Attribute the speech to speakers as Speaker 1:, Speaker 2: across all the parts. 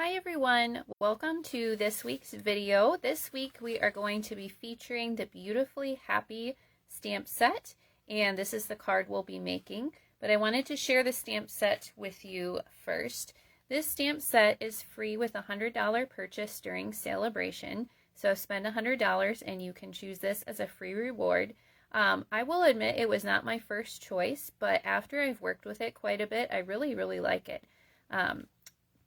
Speaker 1: Hi everyone, welcome to this week's video. This week we are going to be featuring the Beautifully Happy stamp set, and this is the card we'll be making, but I wanted to share the stamp set with you first. This stamp set is free with a $100 purchase during Sale-a-bration, so spend $100 and you can choose this as a free reward. I will admit it was not my first choice, but after I've worked with it quite a bit, I really like it.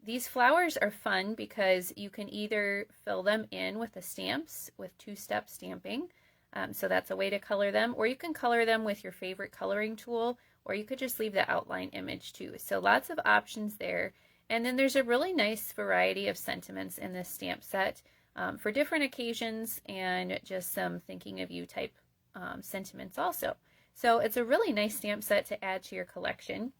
Speaker 1: These flowers are fun because you can either fill them in with the stamps with two-step stamping, so that's a way to color them, or you can color them with your favorite coloring tool, or you could just leave the outline image too. So lots of options there. And then there's a really nice variety of sentiments in this stamp set for different occasions and just some thinking of you type sentiments also. So it's a really nice stamp set to add to your collection.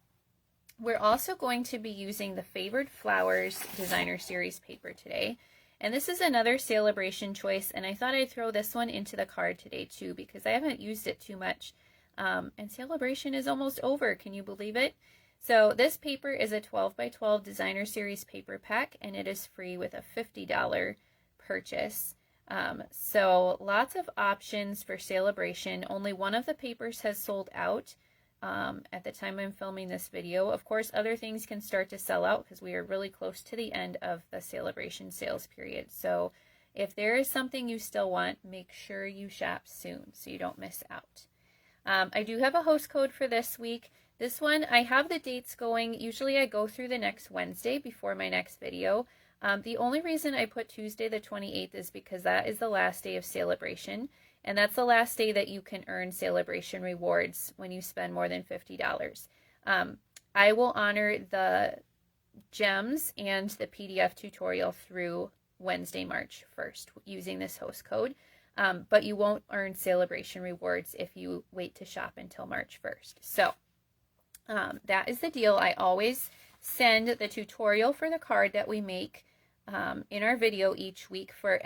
Speaker 1: We're also going to be using the Favored Flowers Designer Series paper today. And this is another Sale-a-bration choice, and I thought I'd throw this one into the card today too because I haven't used it too much. And Sale-a-bration is almost over, can you believe it? So this paper is a 12 by 12 Designer Series paper pack, and it is free with a $50 purchase. So lots of options for Sale-a-bration. Only one of the papers has sold out at the time I'm filming this video. Of course, other things can start to sell out because we are really close to the end of the Sale-a-bration sales period. So if there is something you still want, make sure you shop soon so you don't miss out. I do have a host code for this week. This one, I have the dates going. Usually I go through the next Wednesday before my next video. The only reason I put Tuesday the 28th is because that is the last day of Sale-a-bration. And that's the last day that you can earn Sale-a-bration rewards when you spend more than $50. I will honor the gems and the PDF tutorial through Wednesday, March 1st using this host code, but you won't earn Sale-a-bration rewards if you wait to shop until March 1st. So that is the deal. I always send the tutorial for the card that we make in our video each week for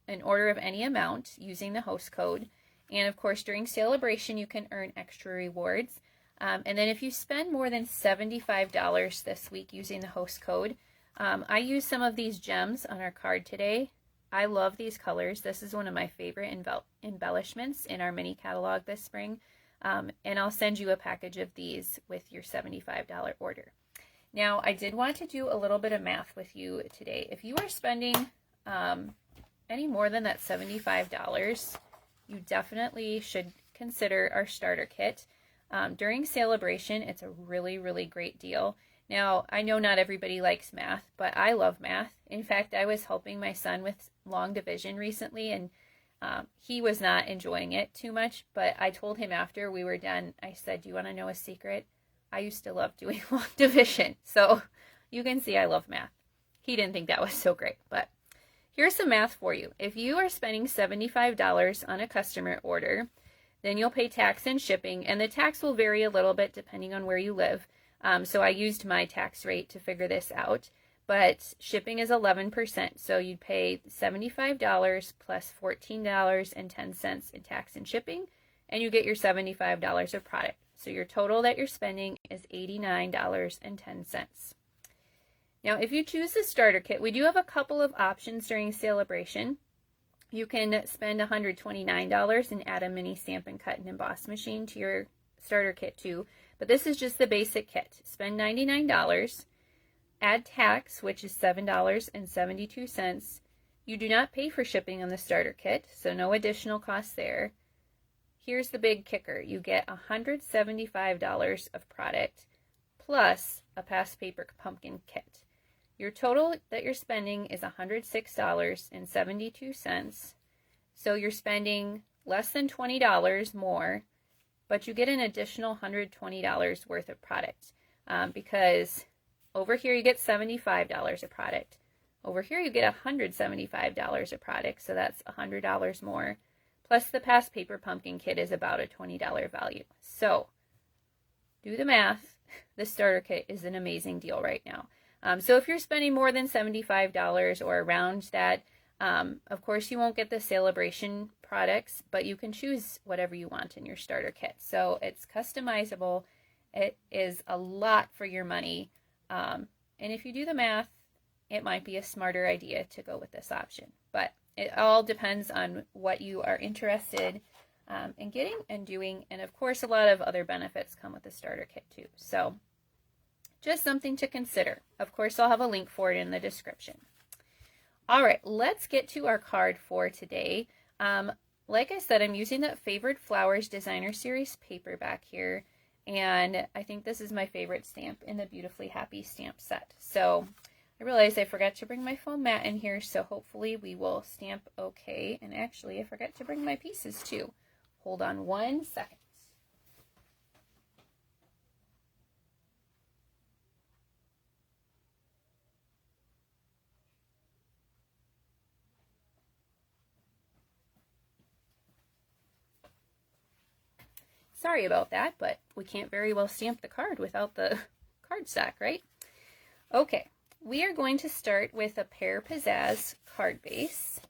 Speaker 1: an order of any amount using the host code. And of course, during Sale-a-bration, you can earn extra rewards. And then if you spend more than $75 this week using the host code, I use some of these gems on our card today. I love these colors. This is one of my favorite embellishments in our mini catalog this spring. And I'll send you a package of these with your $75 order. Now, I did want to do a little bit of math with you today. If you are spending any more than that $75, you definitely should consider our starter kit. During Sale-a-bration, it's a really great deal. Now, I know not everybody likes math, but I love math. In fact, I was helping my son with long division recently, and he was not enjoying it too much, but I told him after we were done, I said, do you want to know a secret? I used to love doing long division, so you can see I love math. He didn't think that was so great, but here's some math for you. If you are spending $75 on a customer order, then you'll pay tax and shipping, and the tax will vary a little bit depending on where you live. So I used my tax rate to figure this out, but shipping is 11%, so you'd pay $75 plus $14.10 in tax and shipping, and you get your $75 of product. So your total that you're spending is $89.10. Now, if you choose the starter kit, we do have a couple of options during Sale-a-bration. You can spend $129 and add a mini Stampin' Cut and Emboss machine to your starter kit too. But this is just the basic kit. Spend $99, add tax, which is $7.72. You do not pay for shipping on the starter kit, so no additional cost there. Here's the big kicker. You get $175 of product plus a past paper pumpkin kit. Your total that you're spending is $106.72. So you're spending less than $20 more, but you get an additional $120 worth of product because over here you get $75 of product. Over here you get $175 of product, so that's $100 more. Plus the past paper pumpkin kit is about a $20 value. So do the math. The starter kit is an amazing deal right now. So if you're spending more than $75 or around that, of course you won't get the Sale-a-bration products, but you can choose whatever you want in your starter kit. So it's customizable. It is a lot for your money. And if you do the math, it might be a smarter idea to go with this option. But it all depends on what you are interested in getting and doing. And of course, a lot of other benefits come with the starter kit too. So just something to consider. Of course, I'll have a link for it in the description. All right, let's get to our card for today. Like I said, I'm using that Favored Flowers Designer Series paperback here. And I think this is my favorite stamp in the Beautifully Happy stamp set. So I realized I forgot to bring my foam mat in here, so hopefully we will stamp okay. And actually, I forgot to bring my pieces too. Hold on 1 second. Sorry about that, but we can't very well stamp the card without the cardstock, right? Okay, we are going to start with a Pear Pizzazz card base.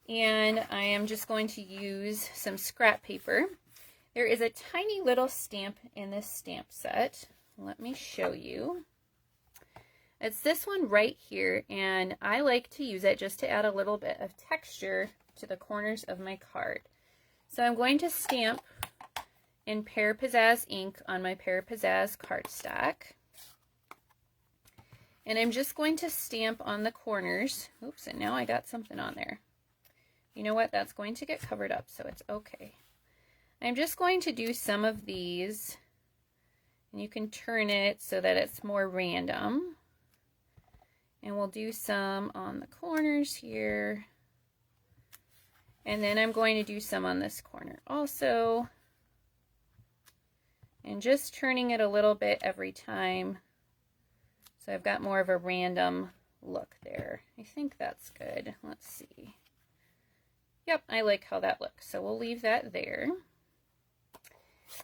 Speaker 1: And I am just going to use some scrap paper. There is a tiny little stamp in this stamp set. Let me show you. It's this one right here, and I like to use it just to add a little bit of texture to the corners of my card. So I'm going to stamp in Pear Pizzazz ink on my Pear Pizzazz cardstock. And I'm just going to stamp on the corners. Oops, and now I got something on there. You know what? That's going to get covered up, so it's okay. I'm just going to do some of these, and you can turn it so that it's more random. And we'll do some on the corners here. And then I'm going to do some on this corner also. And just turning it a little bit every time. So I've got more of a random look there. I think that's good. Let's see. Yep, I like how that looks. So we'll leave that there.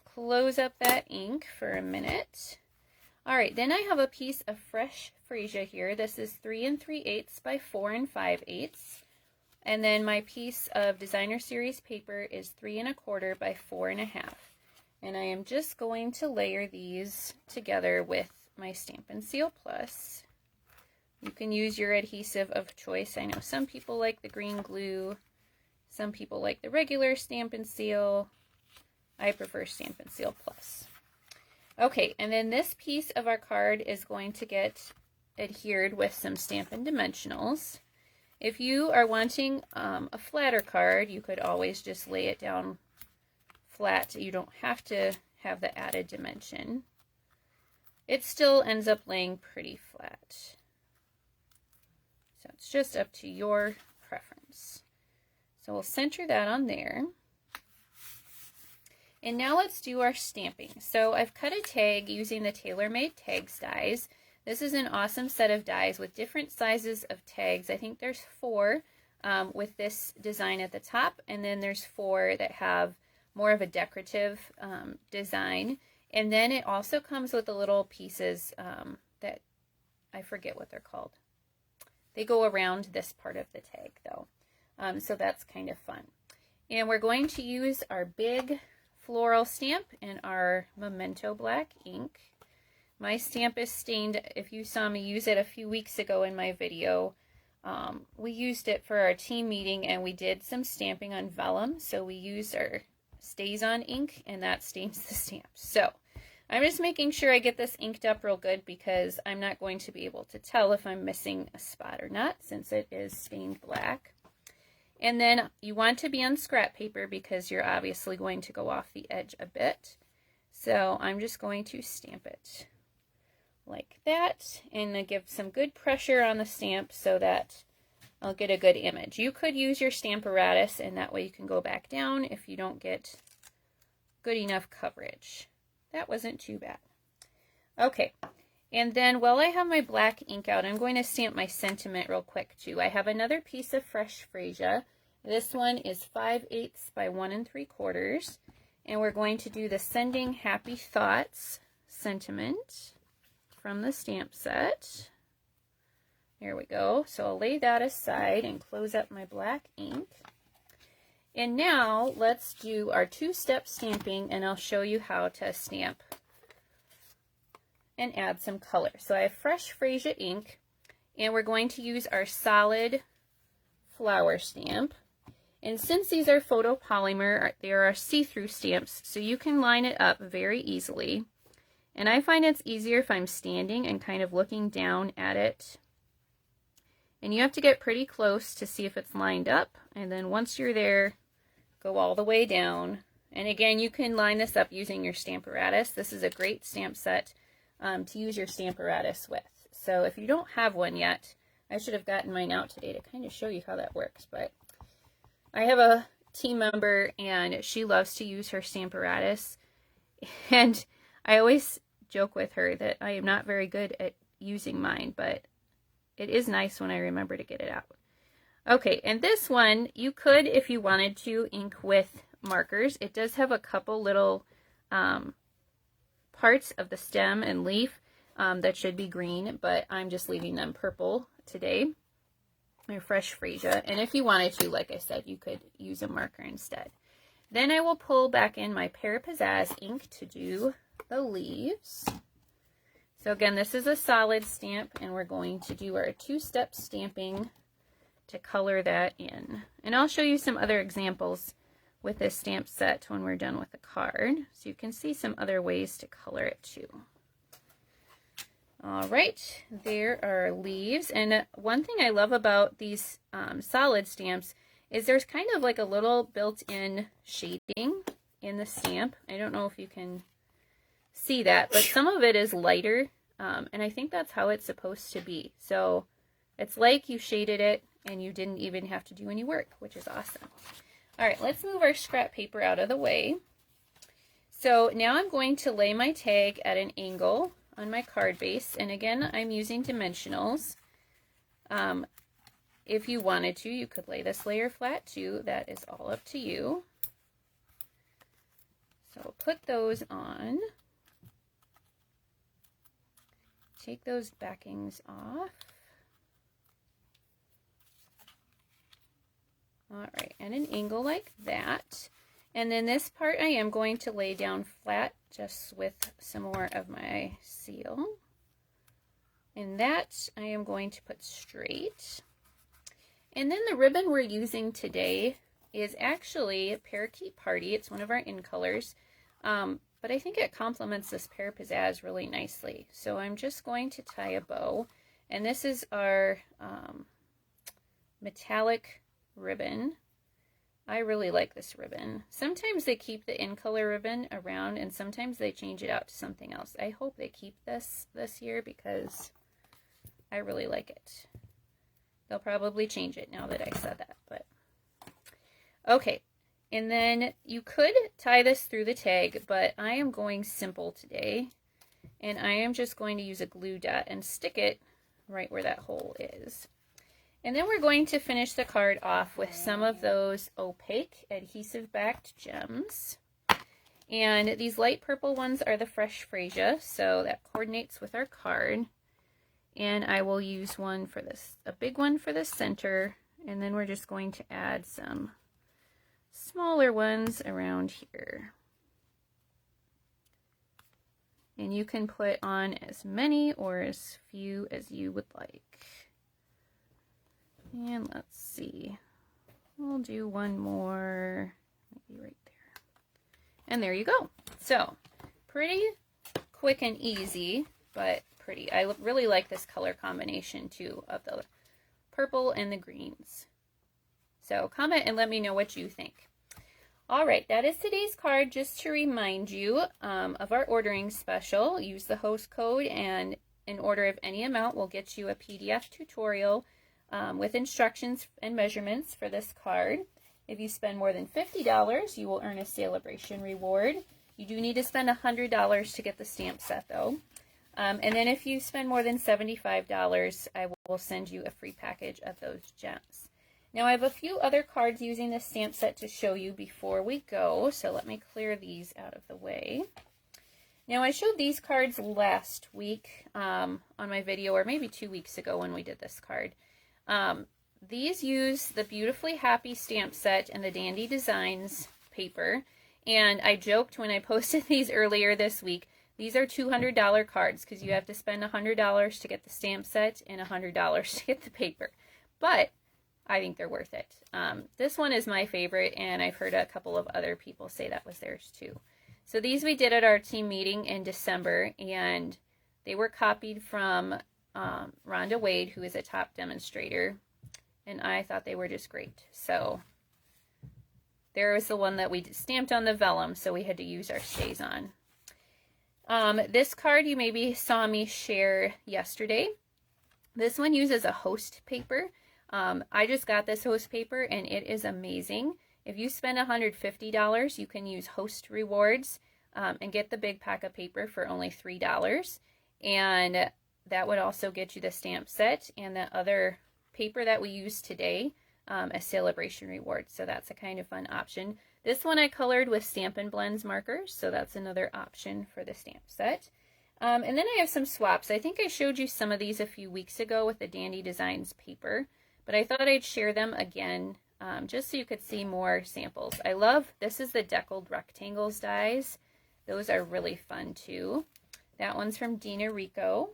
Speaker 1: Close up that ink for a minute. All right, then I have a piece of fresh freesia here. This is 3 3/8 by 4 5/8. And then my piece of Designer Series paper is 3 1/4 by 4 1/2. And I am just going to layer these together with my Stampin' Seal Plus. You can use your adhesive of choice. I know some people like the green glue. Some people like the regular Stampin' Seal. I prefer Stampin' Seal Plus. Okay, and then this piece of our card is going to get adhered with some Stampin' Dimensionals. If you are wanting a flatter card, you could always just lay it down flat. You don't have to have the added dimension. It still ends up laying pretty flat. So it's just up to your preference. So we'll center that on there. And now let's do our stamping. So I've cut a tag using the TaylorMade Tags dies. This is an awesome set of dies with different sizes of tags. I think there's 4 with this design at the top, and then there's 4 that have more of a decorative design. And then it also comes with the little pieces that I forget what they're called. They go around this part of the tag though. So that's kind of fun. And we're going to use our big floral stamp in our Memento Black ink. My stamp is stained. If you saw me use it a few weeks ago in my video, we used it for our team meeting and we did some stamping on vellum. So we used our StazOn ink and that stains the stamp. So I'm just making sure I get this inked up real good because I'm not going to be able to tell if I'm missing a spot or not since it is stained black. And then you want to be on scrap paper because you're obviously going to go off the edge a bit. So I'm just going to stamp it like that and give some good pressure on the stamp so that I'll get a good image. You could use your Stamparatus and that way you can go back down if you don't get good enough coverage. That wasn't too bad. Okay, and then while I have my black ink out, I'm going to stamp my sentiment real quick too. I have another piece of fresh freesia. This one is 5/8 by 1 3/4, and we're going to do the Sending Happy Thoughts sentiment from the stamp set. There we go. So I'll lay that aside and close up my black ink. And now let's do our 2-step stamping, and I'll show you how to stamp and add some color. So I have fresh freesia ink, and we're going to use our solid flower stamp. And since these are photopolymer, they are see-through stamps, so you can line it up very easily. And I find it's easier if I'm standing and kind of looking down at it. And you have to get pretty close to see if it's lined up. And then once you're there, go all the way down. And again, you can line this up using your Stamparatus. This is a great stamp set to use your Stamparatus with. So if you don't have one yet, I should have gotten mine out today to kind of show you how that works. But I have a team member and she loves to use her Stamparatus. And I always joke with her that I am not very good at using mine, but it is nice when I remember to get it out. Okay, and this one, you could, if you wanted to, ink with markers. It does have a couple little parts of the stem and leaf that should be green, but I'm just leaving them purple today. They're fresh freesia, and if you wanted to, like I said, you could use a marker instead. Then I will pull back in my Pear Pizzazz ink to do the leaves. So again, this is a solid stamp, and we're going to do our two-step stamping to color that in. And I'll show you some other examples with this stamp set when we're done with the card, so you can see some other ways to color it too. All right, there are leaves, and one thing I love about these solid stamps is there's kind of like a little built-in shading in the stamp. I don't know if you can see that, but some of it is lighter, and I think that's how it's supposed to be. So it's like you shaded it and you didn't even have to do any work, which is awesome. All right, let's move our scrap paper out of the way. So now I'm going to lay my tag at an angle on my card base, and again, I'm using dimensionals. If you wanted to, you could lay this layer flat too. That is all up to you. So put those on. Take those backings off. All right, and an angle like that. And then this part I am going to lay down flat just with some more of my seal. And that I am going to put straight. And then the ribbon we're using today is actually Parakeet Party. It's one of our in colors. But I think it complements this Pear Pizzazz really nicely. So I'm just going to tie a bow. And this is our metallic ribbon. I really like this ribbon. Sometimes they keep the in color ribbon around and sometimes they change it out to something else. I hope they keep this year because I really like it. They'll probably change it now that I said that, but okay. And then you could tie this through the tag, but I am going simple today. And I am just going to use a glue dot and stick it right where that hole is. And then we're going to finish the card off with some of those Opaque Adhesive-Backed Gems. And these light purple ones are the fresh freesia, so that coordinates with our card. And I will use one for this, a big one for the center, and then we're just going to add some smaller ones around here. And you can put on as many or as few as you would like. And let's see, we'll do one more, maybe right there. And there you go. So pretty quick and easy, but pretty. I really like this color combination too of the purple and the greens. So comment and let me know what you think. All right, that is today's card. Just to remind you of our ordering special, use the host code and an order of any amount will get you a PDF tutorial with instructions and measurements for this card. If you spend more than $50, you will earn a Sale-a-bration reward. You do need to spend $100 to get the stamp set though. And then if you spend more than $75, I will send you a free package of those gems. Now I have a few other cards using this stamp set to show you before we go, so let me clear these out of the way. Now I showed these cards last week on my video, or maybe 2 weeks ago when we did this card. These use the Beautifully Happy stamp set and the Dandy Designs paper, and I joked when I posted these earlier this week, These are $200 cards because you have to spend $100 to get the stamp set and $100 to get the paper. But I think they're worth it. This one is my favorite, and I've heard a couple of other people say that was theirs too. So these we did at our team meeting in December, and they were copied from Rhonda Wade, who is a top demonstrator, and I thought they were just great. So there was the one that we stamped on the vellum, so we had to use our StazOn. This card you maybe saw me share yesterday. This one uses a host paper. I just got this host paper and it is amazing. If you spend $150, you can use host rewards and get the big pack of paper for only $3. And that would also get you the stamp set and the other paper that we use today as Sale-a-bration rewards. So that's a kind of fun option. This one I colored with Stampin' Blends markers, so that's another option for the stamp set. And then I have some swaps. I think I showed you some of these a few weeks ago with the Dandy Designs paper, but I thought I'd share them again just so you could see more samples. I love, this is the Deckled Rectangles dies. Those are really fun too. That one's from Dina Rico.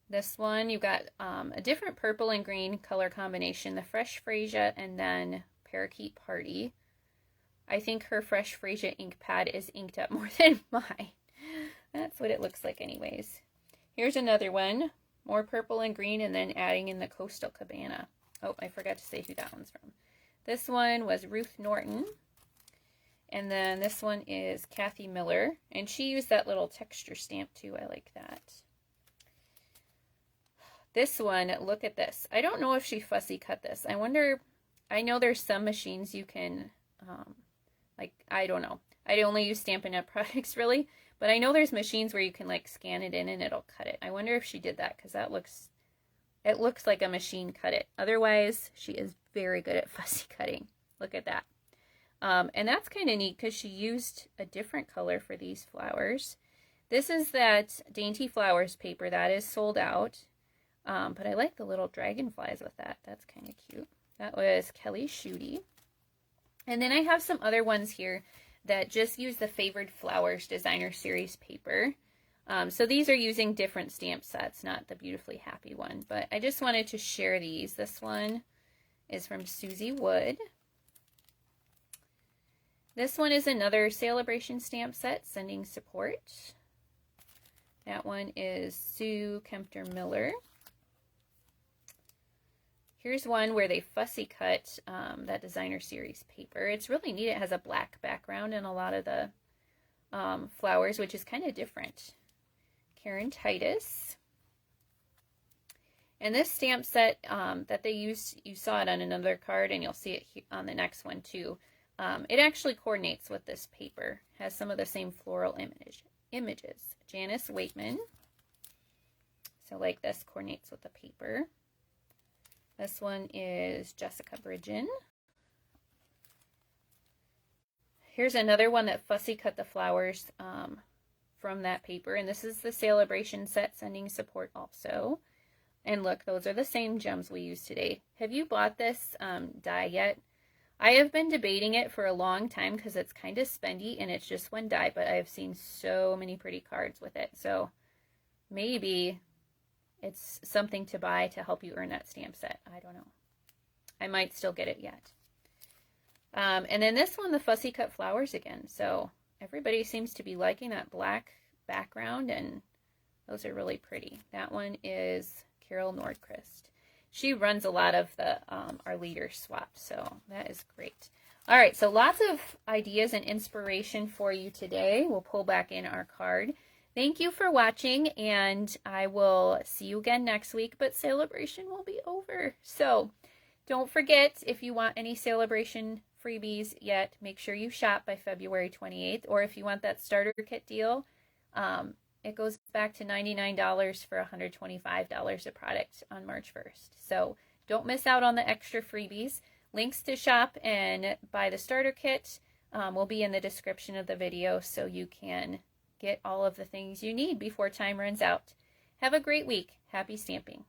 Speaker 1: This one, you've got a different purple and green color combination, the Fresh Freesia and then Parakeet Party. I think her Fresh Freesia ink pad is inked up more than mine. That's what it looks like anyways. Here's another one, more purple and green, and then adding in the Coastal Cabana. Oh, I forgot to say who that one's from. This one was Ruth Norton. And then this one is Kathy Miller, and she used that little texture stamp too. I like that. This one, look at this. I don't know if she fussy cut this. I wonder, I know there's some machines you can, like, I don't know. I only use Stampin' Up products really, but I know there's machines where you can like scan it in and it'll cut it. I wonder if she did that because that looks, it looks like a machine cut it. Otherwise, she is very good at fussy cutting. Look at that. And that's kind of neat because she used a different color for these flowers. This is that Dainty Flowers paper that is sold out. But I like the little dragonflies with that. That's kind of cute. That was Kelly Schutte. And then I have some other ones here that just use the Favored Flowers Designer Series paper. So these are using different stamp sets, not the Beautifully Happy one. But I just wanted to share these. This one is from Susie Wood. This one is another Sale-a-bration stamp set, Sending Support. That one is Sue Kempter Miller. Here's one where they fussy cut that Designer Series paper. It's really neat. It has a black background and a lot of the flowers, which is kind of different. Karen Titus. And this stamp set that they used, you saw it on another card, and you'll see it on the next one too. It actually coordinates with this paper. Has some of the same floral images. Janice Waitman. So like this coordinates with the paper. This one is Jessica Bridgen. Here's another one that fussy cut the flowers from that paper. And this is the Sale-a-bration set, Sending Support also. And look, those are the same gems we use today. Have you bought this die yet? I have been debating it for a long time because it's kind of spendy and it's just one die, but I've seen so many pretty cards with it. So maybe it's something to buy to help you earn that stamp set. I don't know. I might still get it yet. And then this one, the fussy cut flowers again. So everybody seems to be liking that black background, and those are really pretty. That one is Carol Nordquist. She runs a lot of the our leader swap, so that is great. All right, so lots of ideas and inspiration for you today. We'll pull back in our card. Thank you for watching, and I will see you again next week, but Sale-a-bration will be over. So don't forget, if you want any Sale-a-bration freebies yet, make sure you shop by February 28th, or if you want that starter kit deal, it goes back to $99 for $125 a product on March 1st. So don't miss out on the extra freebies. Links to shop and buy the starter kit will be in the description of the video, so you can get all of the things you need before time runs out. Have a great week. Happy stamping.